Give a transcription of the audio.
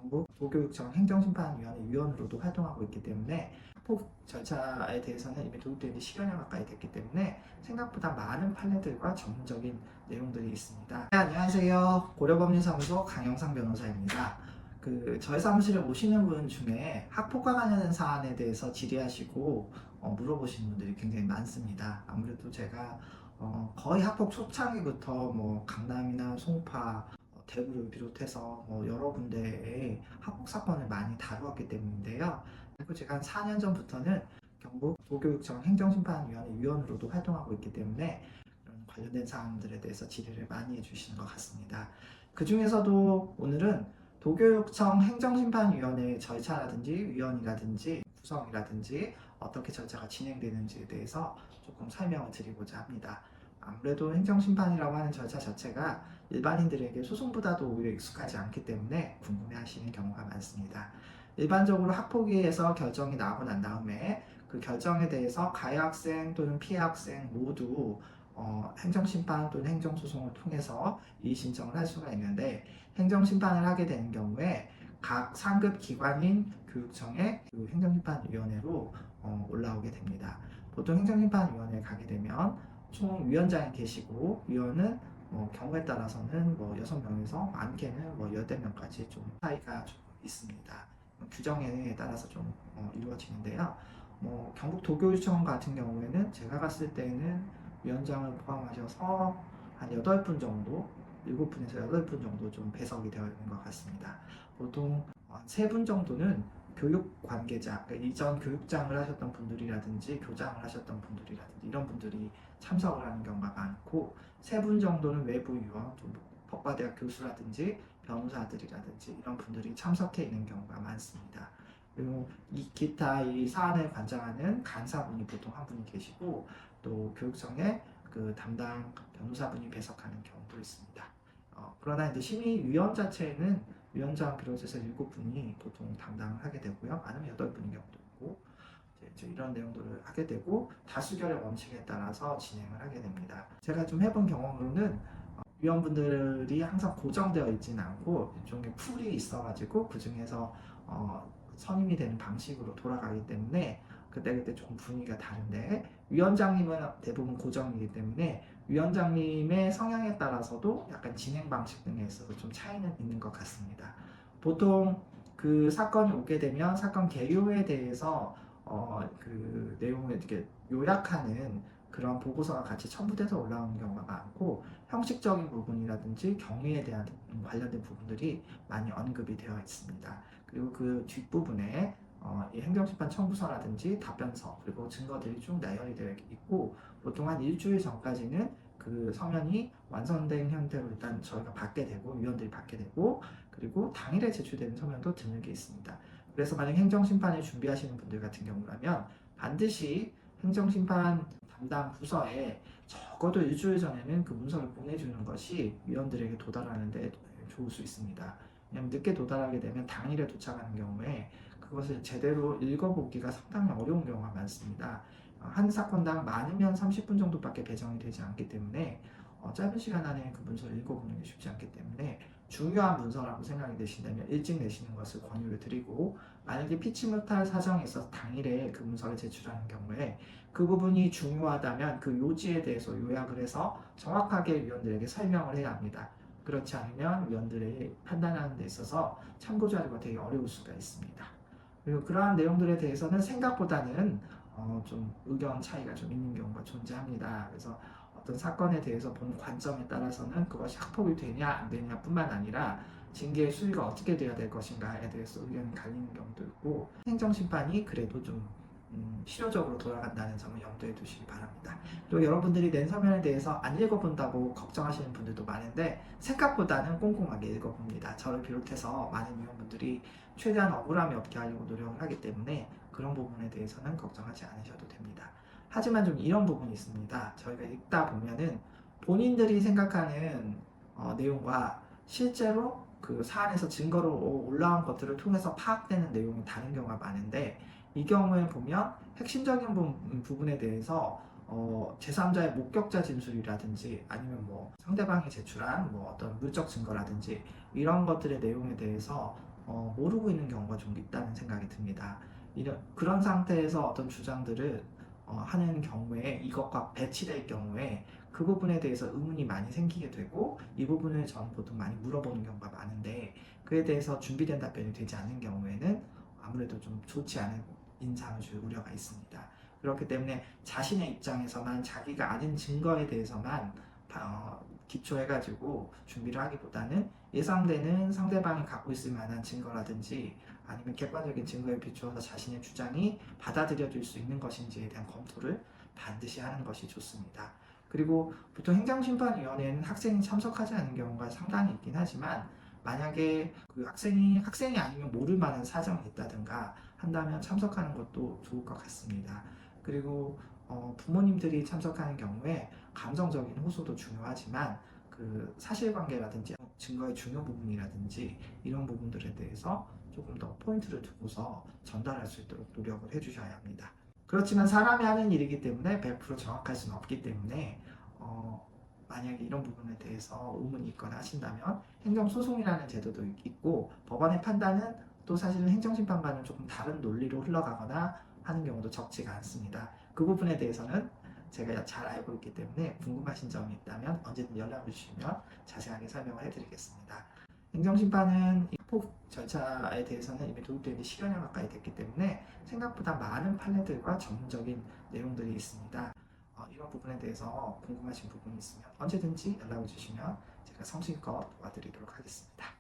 경북 도교육청 행정심판위원회 위원으로도 활동하고 있기 때문에 학폭 절차에 대해서는 이미 도입된 지 10여 년 가까이 됐기 때문에 생각보다 많은 판례들과 전문적인 내용들이 있습니다. 네, 안녕하세요. 고려법률사무소 강영상 변호사입니다. 저희 사무실에 오시는 분 중에 학폭과 관련된 사안에 대해서 질의하시고 물어보시는 분들이 굉장히 많습니다. 아무래도 제가 거의 학폭 초창기부터 뭐 강남이나 송파, 대구를 비롯해서 여러 군데의 학폭 사건을 많이 다루었기 때문인데요. 그리고 제가 한 4년 전부터는 경북 도교육청 행정심판위원회 위원으로도 활동하고 있기 때문에 그런 관련된 사항들에 대해서 질의를 많이 해주시는 것 같습니다. 그 중에서도 오늘은 도교육청 행정심판위원회 절차라든지 위원이라든지 구성이라든지 어떻게 절차가 진행되는지에 대해서 조금 설명을 드리고자 합니다. 아무래도 행정심판이라고 하는 절차 자체가 일반인들에게 소송보다도 오히려 익숙하지 않기 때문에 궁금해하시는 경우가 많습니다. 일반적으로 학폭위에서 결정이 나오고 난 다음에 그 결정에 대해서 가해 학생 또는 피해 학생 모두 행정심판 또는 행정소송을 통해서 이의신청을 할 수가 있는데, 행정심판을 하게 되는 경우에 각 상급 기관인 교육청의 그 행정심판위원회로 올라오게 됩니다. 보통 행정심판위원회에 가게 되면 총 위원장이 계시고, 위원은 경우에 따라서는 6명에서 많게는 10명까지 좀 차이가 좀 있습니다. 규정에 따라서 좀 이루어지는데요. 경북 도교육청 같은 경우에는 제가 갔을 때는 위원장을 포함하셔서 한 8분 정도, 7분에서 8분 정도 좀 배석이 되어 있는 것 같습니다. 보통 3분 정도는 교육 관계자, 그러니까 이전 교육장을 하셨던 분들이라든지 교장을 하셨던 분들이라든지 이런 분들이 참석을 하는 경우가 많고, 3분 정도는 외부 위원, 좀 법과대학 교수라든지 변호사들이라든지 이런 분들이 참석해 있는 경우가 많습니다. 그리고 기타 이 사안을 관장하는 간사분이 보통 한 분이 계시고, 또 교육청에 그 담당 변호사분이 배석하는 경우도 있습니다. 그러나 이제 심의위원 자체는 위원장 비롯해서 7분이 보통 담당을 하게 되고요. 많으면 8분인 경우도 있고, 이제 이런 내용들을 하게 되고, 다수결의 원칙에 따라서 진행을 하게 됩니다. 제가 좀 해본 경험으로는 위원분들이 항상 고정되어 있지는 않고 일종의 풀이 있어가지고 그 중에서 선임이 되는 방식으로 돌아가기 때문에 그때그때 조금 분위기가 다른데, 위원장님은 대부분 고정이기 때문에 위원장님의 성향에 따라서도 약간 진행 방식 등에 있어서 좀 차이는 있는 것 같습니다. 보통 그 사건이 오게 되면 사건 개요에 대해서 그 내용을 이렇게 요약하는 그런 보고서가 같이 첨부돼서 올라오는 경우가 많고, 형식적인 부분이라든지 경위에 대한 관련된 부분들이 많이 언급이 되어 있습니다. 그리고 그 뒷부분에 이 행정심판 청구서라든지 답변서 그리고 증거들이 쭉 나열이 되어 있고, 보통 한 일주일 전까지는 그 서면이 완성된 형태로 일단 저희가 받게 되고, 위원들이 받게 되고, 그리고 당일에 제출되는 서면도 드물게 있습니다. 그래서 만약 행정심판을 준비하시는 분들 같은 경우라면 반드시 행정심판 담당 부서에 적어도 일주일 전에는 그 문서를 보내주는 것이 위원들에게 도달하는 데 좋을 수 있습니다. 왜냐하면 늦게 도달하게 되면 당일에 도착하는 경우에 그것을 제대로 읽어보기가 상당히 어려운 경우가 많습니다. 한 사건당 많으면 30분 정도밖에 배정이 되지 않기 때문에 짧은 시간 안에 그 문서를 읽어보는 게 쉽지 않기 때문에 중요한 문서라고 생각이 되신다면 일찍 내시는 것을 권유를 드리고, 만약에 피치 못할 사정이 있어서 당일에 그 문서를 제출하는 경우에 그 부분이 중요하다면 그 요지에 대해서 요약을 해서 정확하게 위원들에게 설명을 해야 합니다. 그렇지 않으면 위원들이 판단하는 데 있어서 참고 자료가 되게 어려울 수가 있습니다. 그리고 그러한 내용들에 대해서는 생각보다는 좀 의견 차이가 좀 있는 경우가 존재합니다. 그래서 어떤 사건에 대해서 보는 관점에 따라서는 그것이 학폭이 되냐 안 되냐 뿐만 아니라 징계의 수위가 어떻게 돼야 될 것인가에 대해서 의견이 갈리는 경우도 있고, 행정심판이 그래도 좀 실효적으로 돌아간다는 점을 염두에 두시기 바랍니다. 또 여러분들이 낸 서면에 대해서 안 읽어본다고 걱정하시는 분들도 많은데, 생각보다는 꼼꼼하게 읽어봅니다. 저를 비롯해서 많은 위원분들이 최대한 억울함이 없게 하려고 노력을 하기 때문에 그런 부분에 대해서는 걱정하지 않으셔도 됩니다. 하지만 좀 이런 부분이 있습니다. 저희가 읽다 보면은 본인들이 생각하는 내용과 실제로 그 사안에서 증거로 올라온 것들을 통해서 파악되는 내용이 다른 경우가 많은데, 이 경우에 보면 핵심적인 부분에 대해서 제3자의 목격자 진술이라든지 아니면 상대방이 제출한 어떤 물적 증거라든지 이런 것들의 내용에 대해서 모르고 있는 경우가 좀 있다는 생각이 듭니다. 그런 상태에서 어떤 주장들을 하는 경우에 이것과 배치될 경우에 그 부분에 대해서 의문이 많이 생기게 되고 이 부분을 저는 보통 많이 물어보는 경우가 많은데 그에 대해서 준비된 답변이 되지 않는 경우에는 아무래도 좀 좋지 않은 인상을 줄 우려가 있습니다. 그렇기 때문에 자신의 입장에서만 자기가 아는 증거에 대해서만 기초해가지고 준비를 하기보다는 예상되는 상대방이 갖고 있을 만한 증거라든지 아니면 객관적인 증거에 비추어서 자신의 주장이 받아들여질 수 있는 것인지에 대한 검토를 반드시 하는 것이 좋습니다. 그리고 보통 행정심판위원회에는 학생이 참석하지 않는 경우가 상당히 있긴 하지만 만약에 그 학생이 아니면 모를 만한 사정이 있다든가 한다면 참석하는 것도 좋을 것 같습니다. 그리고 부모님들이 참석하는 경우에 감정적인 호소도 중요하지만 그 사실관계라든지 증거의 중요 부분이라든지 이런 부분들에 대해서 조금 더 포인트를 두고서 전달할 수 있도록 노력을 해주셔야 합니다. 그렇지만 사람이 하는 일이기 때문에 100% 정확할 수는 없기 때문에 만약에 이런 부분에 대해서 의문이 있거나 하신다면 행정소송이라는 제도도 있고 법원의 판단은 또 사실은 행정심판과는 조금 다른 논리로 흘러가거나 하는 경우도 적지가 않습니다. 그 부분에 대해서는 제가 잘 알고 있기 때문에 궁금하신 점이 있다면 언제든 연락을 주시면 자세하게 설명을 해드리겠습니다. 행정심판은 입법 절차에 대해서는 이미 도입된 지 10여 년 가까이 됐기 때문에 생각보다 많은 판례들과 전문적인 내용들이 있습니다. 이런 부분에 대해서 궁금하신 부분이 있으면 언제든지 연락을 주시면 제가 성실껏 도와드리도록 하겠습니다.